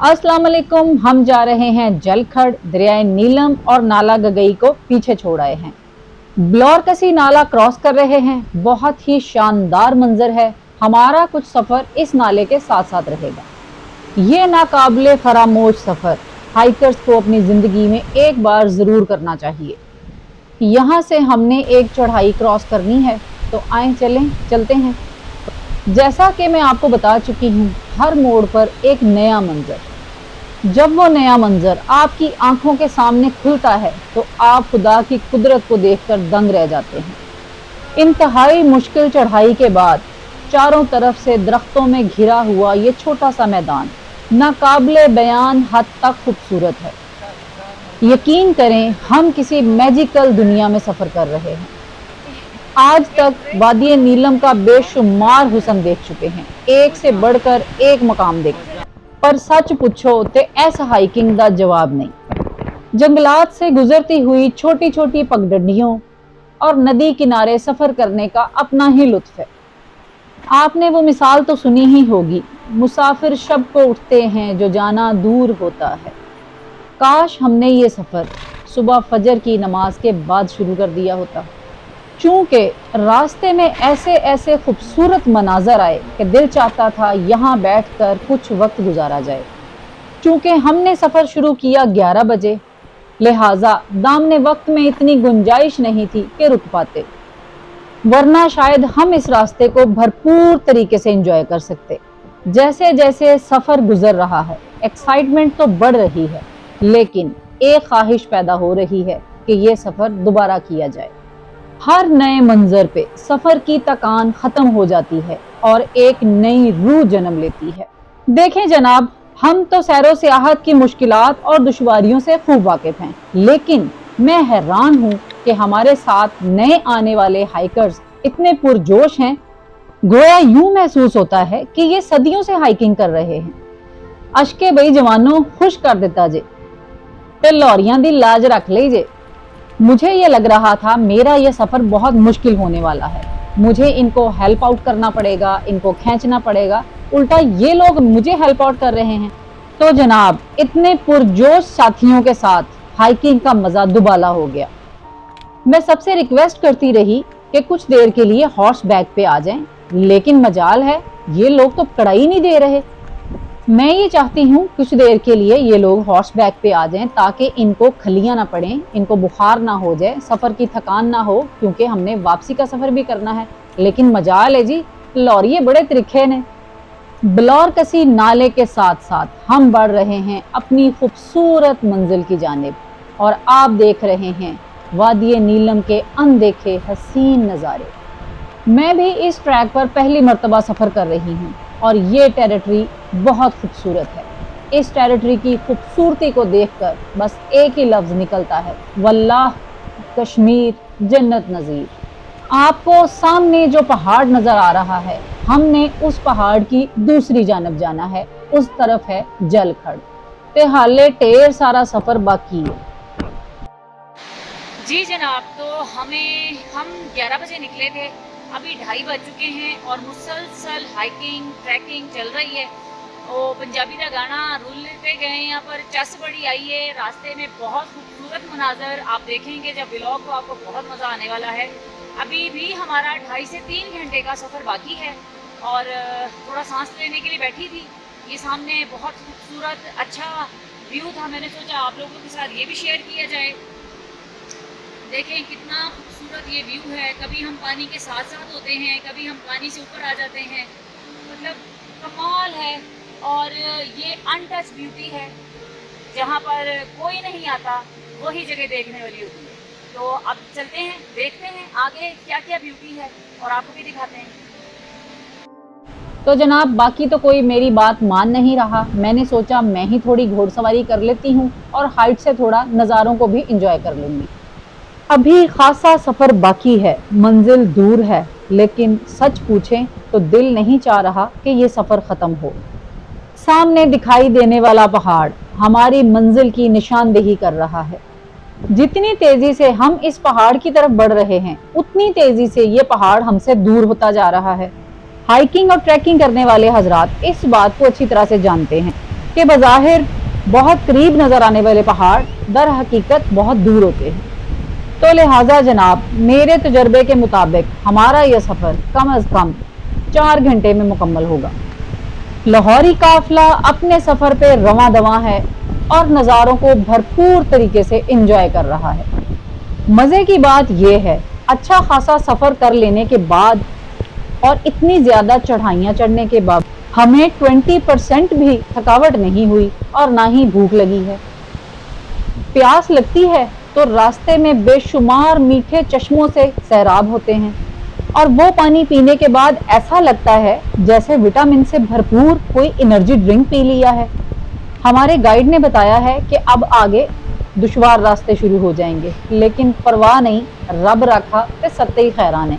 अस्सलाम वालेकुम। हम जा रहे हैं जलखड़, दरियाए नीलम और नाला गगई को पीछे छोड़ आए हैं। ब्लॉरकसी नाला क्रॉस कर रहे हैं। बहुत ही शानदार मंजर है। हमारा कुछ सफर इस नाले के साथ साथ रहेगा। ये नाकाबिले फरामोश सफर हाइकर्स को अपनी जिंदगी में एक बार जरूर करना चाहिए। यहाँ से हमने एक चढ़ाई क्रॉस करनी है, तो आए चलते हैं। जैसा कि मैं आपको बता चुकी हूँ, हर मोड़ पर एक नया मंजर। जब वो नया मंजर आपकी आंखों के सामने खुलता है तो आप खुदा की कुदरत को देखकर दंग रह जाते हैं। इंतहाई मुश्किल चढ़ाई के बाद चारों तरफ से दरख्तों में घिरा हुआ ये छोटा सा मैदान नाकाबिले बयान हद तक खूबसूरत है। यकीन करें, हम किसी मैजिकल दुनिया में सफर कर रहे हैं। आज तक वादी नीलम का बेशुमार हुस्न देख चुके हैं, एक से बढ़कर एक मकाम देख, पर सच पूछो तो ऐसा हाइकिंग का जवाब नहीं। जंगलात से गुजरती हुई छोटी छोटी पगडंडियों और नदी किनारे सफर करने का अपना ही लुत्फ है। आपने वो मिसाल तो सुनी ही होगी, मुसाफिर शब को उठते हैं जो जाना दूर होता है। काश हमने ये सफर सुबह फजर की नमाज के बाद शुरू कर दिया होता। चूंकि रास्ते में ऐसे ऐसे खूबसूरत मनाजर आए कि दिल चाहता था यहाँ बैठकर कुछ वक्त गुजारा जाए। चूंकि हमने सफ़र शुरू किया 11 बजे, लिहाजा दामने वक्त में इतनी गुंजाइश नहीं थी कि रुक पाते, वरना शायद हम इस रास्ते को भरपूर तरीके से एंजॉय कर सकते। जैसे जैसे सफ़र गुजर रहा है, एक्साइटमेंट तो बढ़ रही है, लेकिन एक ख्वाहिश पैदा हो रही है कि ये सफ़र दोबारा किया जाए। हर नए मंजर पे सफर की थकान खत्म हो जाती है और एक नई रूह जन्म लेती है। देखें जनाब, हम तो सैरो सियाहत की मुश्किलात और दुश्वारियों से खूब वाकिफ हैं, लेकिन मैं हैरान हूँ कि हमारे साथ नए आने वाले हाइकर्स इतने पुरजोश हैं। गोया यूं महसूस होता है कि ये सदियों से हाइकिंग कर रहे हैं। अशके बई जवानों, खुश कर देता जे ते लौरियां दी लाज रख लीजे। मुझे ये लग रहा था मेरा ये सफ़र बहुत मुश्किल होने वाला है। मुझे इनको हेल्प आउट करना पड़ेगा, इनको खींचना पड़ेगा, उल्टा ये लोग मुझे हेल्प आउट कर रहे हैं। तो जनाब, इतने पुरजोश साथियों के साथ हाइकिंग का मज़ा दुबाला हो गया। मैं सबसे रिक्वेस्ट करती रही कि कुछ देर के लिए हॉर्स बैक पे आ जाएं, लेकिन मजाल है ये लोग तो कड़ाई नहीं दे रहे। मैं ये चाहती हूँ कुछ देर के लिए ये लोग हॉर्स बैक पे आ जाएं, ताकि इनको खलियां ना पड़ें, इनको बुखार ना हो जाए, सफ़र की थकान ना हो, क्योंकि हमने वापसी का सफ़र भी करना है। लेकिन मजाल है जी, लौरिये बड़े त्रिखे ने। ब्लॉरकसी नाले के साथ साथ हम बढ़ रहे हैं अपनी खूबसूरत मंजिल की जानिब, और आप देख रहे हैं वादी नीलम के अनदेखे हसीन नज़ारे। मैं भी इस ट्रैक पर पहली मर्तबा सफ़र कर रही हूँ और ये टेरिटरी बहुत खूबसूरत है। इस टेरिटरी की खूबसूरती को देखकर बस एक ही लफ्ज़ निकलता है, वल्लाह कश्मीर जन्नत नज़ीर। आपको सामने जो पहाड़ नज़र आ रहा है, हमने उस पहाड़ की दूसरी जानब जाना है, उस तरफ है जलखड़। ते हाले ढेर सारा सफ़र बाकी है। जी जनाब, तो हम 11 बजे निकले थे, अभी 2:30 बज चुके हैं और मुसलसल हाइकिंग ट्रैकिंग चल रही है। तो पंजाबी का गाना रुलते गए, यहाँ पर चस बड़ी आई है। रास्ते में बहुत खूबसूरत मनाजर आप देखेंगे जब व्लॉग, तो आपको बहुत मज़ा आने वाला है। अभी भी हमारा 2.5 से 3 घंटे का सफ़र बाकी है और थोड़ा सांस लेने के लिए बैठी थी। ये सामने बहुत खूबसूरत अच्छा व्यू था, मैंने सोचा आप लोगों के साथ ये भी शेयर किया जाए। देखें कितना खूबसूरत ये व्यू है। कभी हम पानी के साथ साथ होते हैं, कभी हम पानी से ऊपर आ जाते हैं, मतलब कमाल है। और ये अनटच ब्यूटी है, जहाँ पर कोई नहीं आता वही जगह देखने वाली होती है। तो अब चलते हैं, देखते हैं आगे क्या क्या ब्यूटी है और आपको भी दिखाते हैं। तो जनाब, बाकी तो कोई मेरी बात मान नहीं रहा। मैंने सोचा मैं ही थोड़ी घोड़सवारी कर लेती हूँ और हाइट से थोड़ा नज़ारों को भी इंजॉय कर लूँगी। अभी खासा सफ़र बाकी है, मंजिल दूर है, लेकिन सच पूछें तो दिल नहीं चाह रहा कि ये सफ़र ख़त्म हो। सामने दिखाई देने वाला पहाड़ हमारी मंजिल की निशानदेही कर रहा है। जितनी तेज़ी से हम इस पहाड़ की तरफ बढ़ रहे हैं, उतनी तेज़ी से ये पहाड़ हमसे दूर होता जा रहा है। हाइकिंग और ट्रैकिंग करने वाले हजरात इस बात को अच्छी तरह से जानते हैं। कि बज़ाहिर बहुत करीब नजर आने वाले पहाड़ दर हकीकत बहुत दूर होते हैं। तो लिहाजा जनाब, मेरे तजर्बे के मुताबिक हमारा यह सफ़र कम अज़ कम 4 घंटे में मुकम्मल होगा। लाहौरी काफिला अपने सफ़र पे रवां दवां है और नज़ारों को भरपूर तरीके से इंजॉय कर रहा है। मज़े की बात यह है, अच्छा खासा सफ़र कर लेने के बाद और इतनी ज़्यादा चढ़ाइयाँ चढ़ने के बाद हमें 20% भी थकावट नहीं हुई और ना ही भूख लगी है। प्यास लगती है तो रास्ते में बेशुमार मीठे चश्मों से सैराब होते हैं और वो पानी पीने के बाद ऐसा लगता है जैसे विटामिन से भरपूर कोई एनर्जी ड्रिंक पी लिया है। हमारे गाइड ने बताया है कि अब आगे दुश्वार रास्ते शुरू हो जाएंगे, लेकिन परवाह नहीं, रब रखा ते सत्ते ही खैरान है।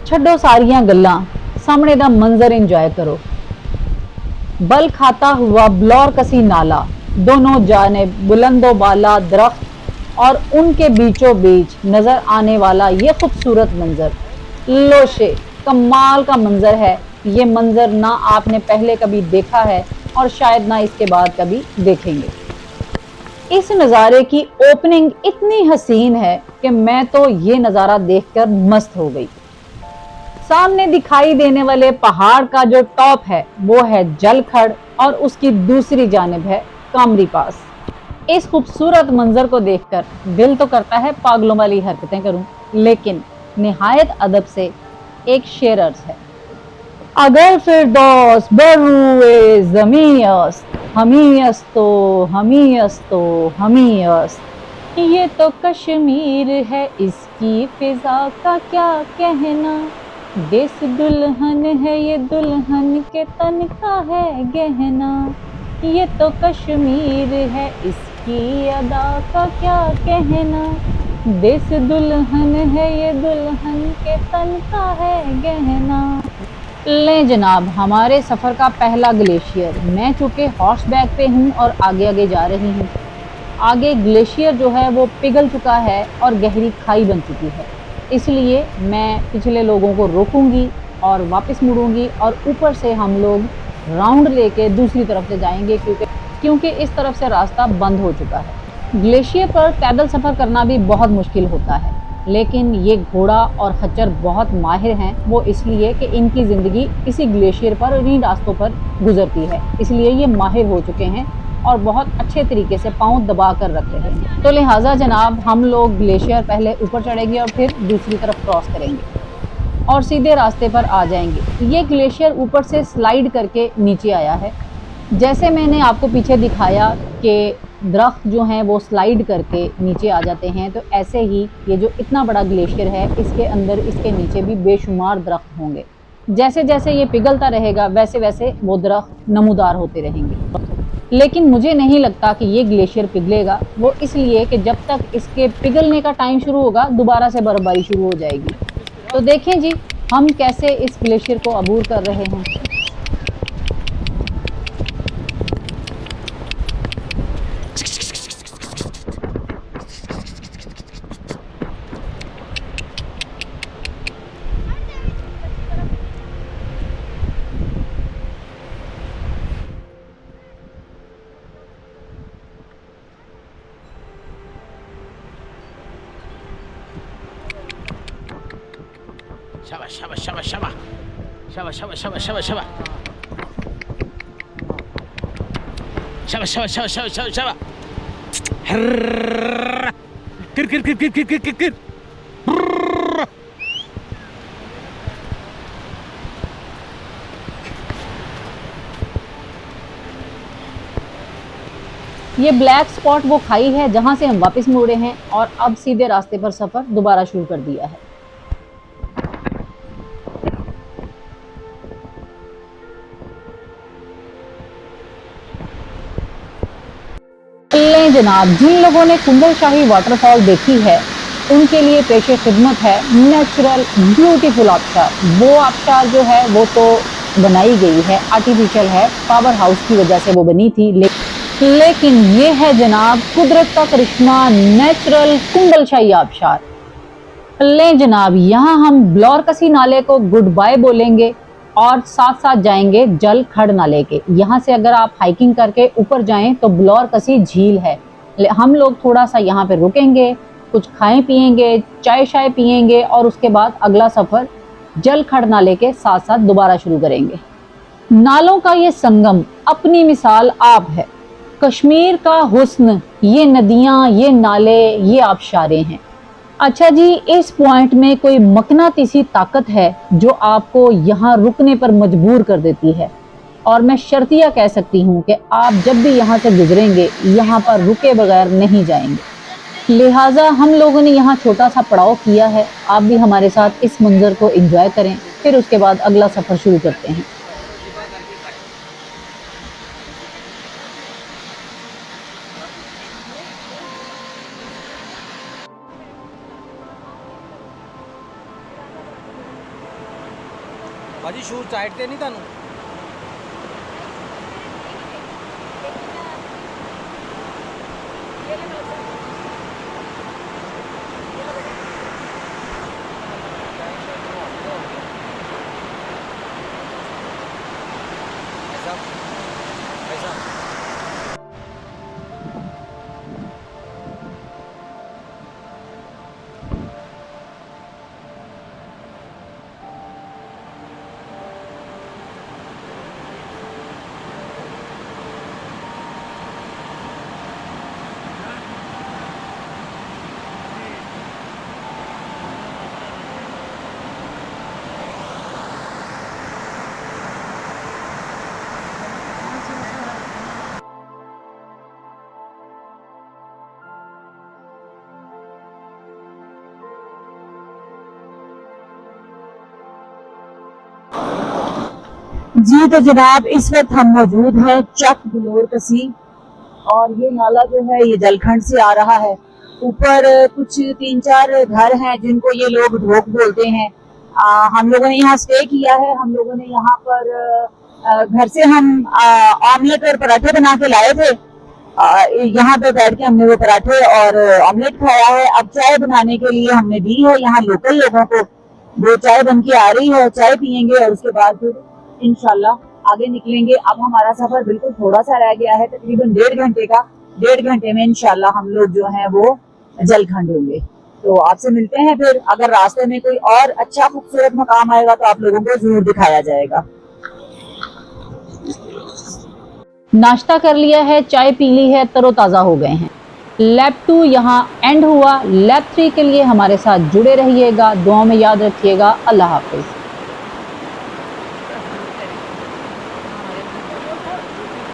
छड्डो सारियां गल्लां, सामने दा मंजर इंजॉय करो। बल खाता हुआ ब्लॉर कसी नाला, दोनों जाने बुलंदो बाला दरख्त और उनके बीचों बीच नजर आने वाला ये खूबसूरत मंजर लोशे कमाल का मंजर है। ये मंजर ना आपने पहले कभी देखा है और शायद ना इसके बाद कभी देखेंगे। इस नज़ारे की ओपनिंग इतनी हसीन है कि मैं तो ये नज़ारा देखकर मस्त हो गई। सामने दिखाई देने वाले पहाड़ का जो टॉप है वो है जलखड़ और उसकी दूसरी जानिब है कामरी पास। इस खूबसूरत मंजर को देखकर दिल तो करता है पागलों वाली हरकतें करूं, लेकिन निहायत अदब से एक शेर अर्ज है। अगर फिरदौस बरूए ज़मीयस्त हमीयस्तो हमीयस्तो हमीयस्त, ये तो कश्मीर है, इसकी फिजा का क्या कहना। देश दुल्हन है, ये दुल्हन के तन का है गहना। ये तो कश्मीर है, इसकी अदा का क्या कहना। देश दुल्हन है, ये दुल्हन के तन का है गहना। ले जनाब, हमारे सफ़र का पहला ग्लेशियर। मैं चूँकि हॉर्स बैक पे हूँ और आगे आगे जा रही हूँ। आगे ग्लेशियर जो है वो पिघल चुका है और गहरी खाई बन चुकी है, इसलिए मैं पिछले लोगों को रोकूंगी और वापस मुड़ूंगी और ऊपर से हम लोग राउंड लेके दूसरी तरफ से जाएंगे, क्योंकि इस तरफ से रास्ता बंद हो चुका है। ग्लेशियर पर पैदल सफ़र करना भी बहुत मुश्किल होता है, लेकिन ये घोड़ा और खच्चर बहुत माहिर हैं। वो इसलिए कि इनकी ज़िंदगी इसी ग्लेशियर पर और इन्हीं रास्तों पर गुजरती है, इसलिए ये माहिर हो चुके हैं और बहुत अच्छे तरीके से पाँव दबा कर रख रहे हैं। तो लिहाजा जनाब, हम लोग ग्लेशियर पहले ऊपर चढ़ेंगे और फिर दूसरी तरफ क्रॉस करेंगे और सीधे रास्ते पर आ जाएंगे। ये ग्लेशियर ऊपर से स्लाइड करके नीचे आया है। जैसे मैंने आपको पीछे दिखाया कि दरख्त जो हैं वो स्लाइड करके नीचे आ जाते हैं, तो ऐसे ही ये जो इतना बड़ा ग्लेशियर है, इसके अंदर इसके नीचे भी बेशुमार दरख्त होंगे। जैसे जैसे ये पिघलता रहेगा वैसे वैसे वो दरख्त नमूदार होते रहेंगे। लेकिन मुझे नहीं लगता कि ये ग्लेशियर पिघलेगा, वो इसलिए कि जब तक इसके पिघलने का टाइम शुरू होगा दोबारा से बर्फबारी शुरू हो जाएगी। तो देखें जी, हम कैसे इस ग्लेशियर को अबूर कर रहे हैं। शाबाश शाबाश शाबाश शाबाश शाबाश शाबाश शाबाश शाबाश शाबाश शाबाश शाबाश शाबाश शाबाश शाबाश शाबाश कर कर कर कर कर कर कर। ये ब्लैक स्पॉट वो खाई है जहां से हम वापस मुड़े हैं और अब सीधे रास्ते पर सफर दोबारा शुरू कर दिया है। जनाब, जिन लोगों ने कुंबल शाही वाटरफॉल देखी है उनके लिए पेशे खिदमत है नेचुरल ब्यूटीफुल आबशार। वो आबशार जो है वो तो बनाई गई है, आर्टिफिशियल है, पावर हाउस की वजह से वो बनी थी, लेकिन ये है जनाब कुदरत का करिश्मा, नेचुरल कुंबल शाही आबशार। ले जनाब, यहाँ हम ब्लॉर कसी नाले को गुड बाय बोलेंगे और साथ साथ जाएंगे जल खड़ नाले के। यहाँ से अगर आप हाइकिंग करके ऊपर जाएं तो ब्लॉर कसी झील है। हम लोग थोड़ा सा यहाँ पे रुकेंगे, कुछ खाएं पिएंगे, चाय शाय पिएंगे और उसके बाद अगला सफ़र जल खड़ नाले के साथ साथ दोबारा शुरू करेंगे। नालों का ये संगम अपनी मिसाल आप है। कश्मीर का हुस्न ये नदियाँ, ये नाले, ये आबशारें हैं। अच्छा जी, इस पॉइंट में कोई मकनातीसी ताकत है जो आपको यहाँ रुकने पर मजबूर कर देती है, और मैं शर्तिया कह सकती हूँ कि आप जब भी यहाँ से गुजरेंगे यहाँ पर रुके बगैर नहीं जाएंगे। लिहाजा हम लोगों ने यहाँ छोटा सा पड़ाव किया है। आप भी हमारे साथ इस मंजर को एंजॉय करें, फिर उसके बाद अगला सफ़र शुरू करते हैं। भाजी शूज टाइट ते नहीं थानू? जी तो जनाब, इस वक्त हम मौजूद हैं चक ब्लोर कसी, और ये नाला जो है ये जलखंड से आ रहा है। ऊपर कुछ 3-4 घर हैं जिनको ये लोग ढोक बोलते हैं। हम लोगों ने यहाँ स्टे किया है। हम लोगों ने यहाँ पर घर से हम ऑमलेट और पराठे बना के लाए थे। यहाँ पे बैठ के हमने वो पराठे और ऑमलेट खाया है। अब चाय बनाने के लिए हमने दी है यहाँ लोकल लोगों को। वो चाय बन के आ रही है, चाय पियेंगे और उसके बाद फिर इंशाल्लाह आगे निकलेंगे। अब हमारा सफर बिल्कुल थोड़ा सा रह गया है, तकरीबन 1.5 घंटे का। 1.5 घंटे में इंशाल्लाह हम लोग जो हैं वो जलखंड होंगे। तो आपसे मिलते हैं फिर। अगर रास्ते में कोई और अच्छा खूबसूरत मकाम आएगा तो आप लोगों को जरूर दिखाया जाएगा। नाश्ता कर लिया है, चाय पी ली है, तरोताज़ा हो गए हैं। लैब 2 यहाँ एंड हुआ। लैब 3 के लिए हमारे साथ जुड़े रहिएगा। दुआओं में याद रखिएगा। अल्लाह हाफिज़।